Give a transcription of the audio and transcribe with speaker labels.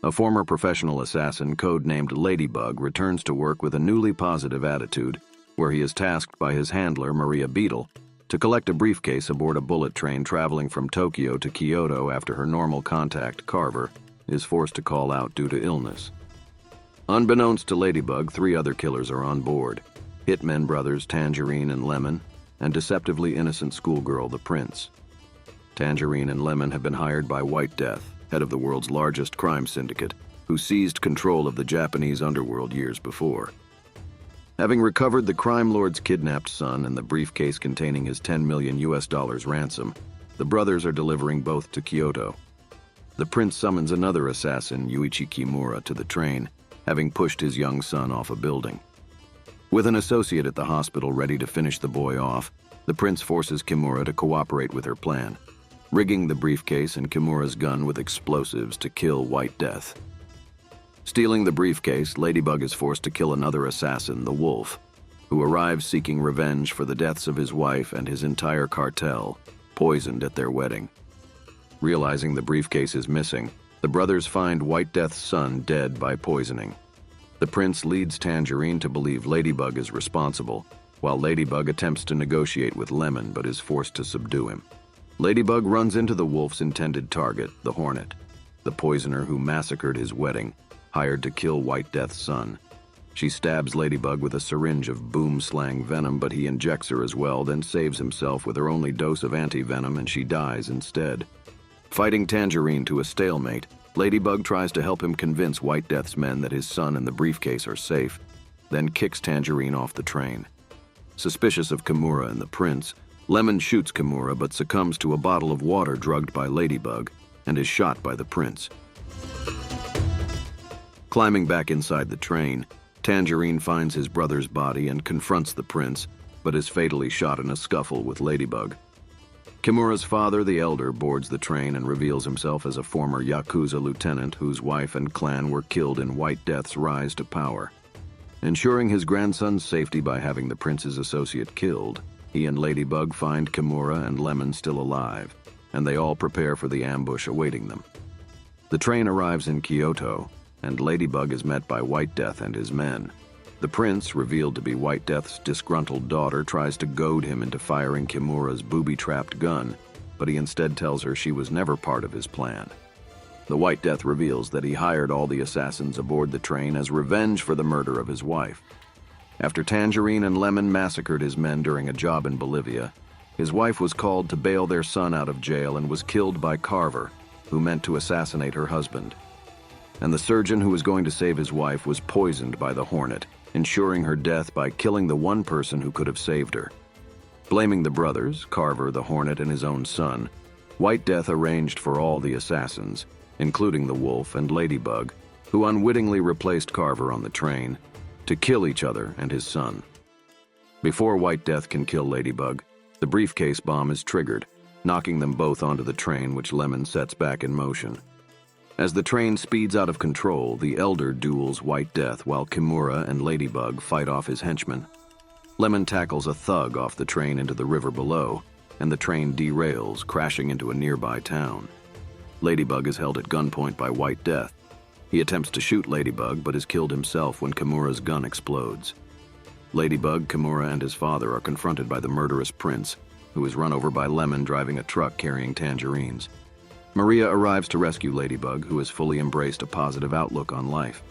Speaker 1: A former professional assassin codenamed Ladybug returns to work with a newly positive attitude, where he is tasked by his handler, Maria Beetle, to collect a briefcase aboard a bullet train traveling from Tokyo to Kyoto after her normal contact, Carver, is forced to call out due to illness. Unbeknownst to Ladybug, 3 other killers are on board: hitmen brothers Tangerine and Lemon, and deceptively innocent schoolgirl, the Prince. Tangerine and Lemon have been hired by White Death, head of the world's largest crime syndicate, who seized control of the Japanese underworld years before. Having recovered the crime lord's kidnapped son and the briefcase containing his $10 million ransom, the brothers are delivering both to Kyoto. The Prince summons another assassin, Yuichi Kimura, to the train, having pushed his young son off a building. With an associate at the hospital ready to finish the boy off, the Prince forces Kimura to cooperate with her plan, rigging the briefcase and Kimura's gun with explosives to kill White Death. Stealing the briefcase, Ladybug is forced to kill another assassin, the Wolf, who arrives seeking revenge for the deaths of his wife and his entire cartel, poisoned at their wedding. Realizing the briefcase is missing, the brothers find White Death's son dead by poisoning. The Prince leads Tangerine to believe Ladybug is responsible, while Ladybug attempts to negotiate with Lemon but is forced to subdue him. Ladybug runs into the Wolf's intended target, the Hornet, the poisoner who massacred his wedding, hired to kill White Death's son. She stabs Ladybug with a syringe of boom-slang venom, but he injects her as well, then saves himself with her only dose of anti-venom, and she dies instead. Fighting Tangerine to a stalemate, Ladybug tries to help him convince White Death's men that his son and the briefcase are safe, then kicks Tangerine off the train. Suspicious of Kimura and the Prince, Lemon shoots Kimura but succumbs to a bottle of water drugged by Ladybug and is shot by the Prince. Climbing back inside the train, Tangerine finds his brother's body and confronts the Prince, but is fatally shot in a scuffle with Ladybug. Kimura's father, the Elder, boards the train and reveals himself as a former Yakuza lieutenant whose wife and clan were killed in White Death's rise to power. Ensuring his grandson's safety by having the Prince's associate killed, he and Ladybug find Kimura and Lemon still alive, and they all prepare for the ambush awaiting them. The train arrives in Kyoto, and Ladybug is met by White Death and his men. The Prince, revealed to be White Death's disgruntled daughter, tries to goad him into firing Kimura's booby-trapped gun, but he instead tells her she was never part of his plan. The White Death reveals that he hired all the assassins aboard the train as revenge for the murder of his wife. After Tangerine and Lemon massacred his men during a job in Bolivia, his wife was called to bail their son out of jail and was killed by Carver, who meant to assassinate her husband. And the surgeon who was going to save his wife was poisoned by the Hornet, ensuring her death by killing the one person who could have saved her. Blaming the brothers, Carver, the Hornet, and his own son, White Death arranged for all the assassins, including the Wolf and Ladybug, who unwittingly replaced Carver on the train, to kill each other and his son. Before White Death can kill Ladybug, the briefcase bomb is triggered, knocking them both onto the train, which Lemon sets back in motion. As the train speeds out of control, the Elder duels White Death while Kimura and Ladybug fight off his henchmen. Lemon tackles a thug off the train into the river below, and the train derails, crashing into a nearby town. Ladybug is held at gunpoint by White Death. He attempts to shoot Ladybug, but is killed himself when Kimura's gun explodes. Ladybug, Kimura, and his father are confronted by the murderous Prince, who is run over by Lemon driving a truck carrying tangerines. Maria arrives to rescue Ladybug, who has fully embraced a positive outlook on life.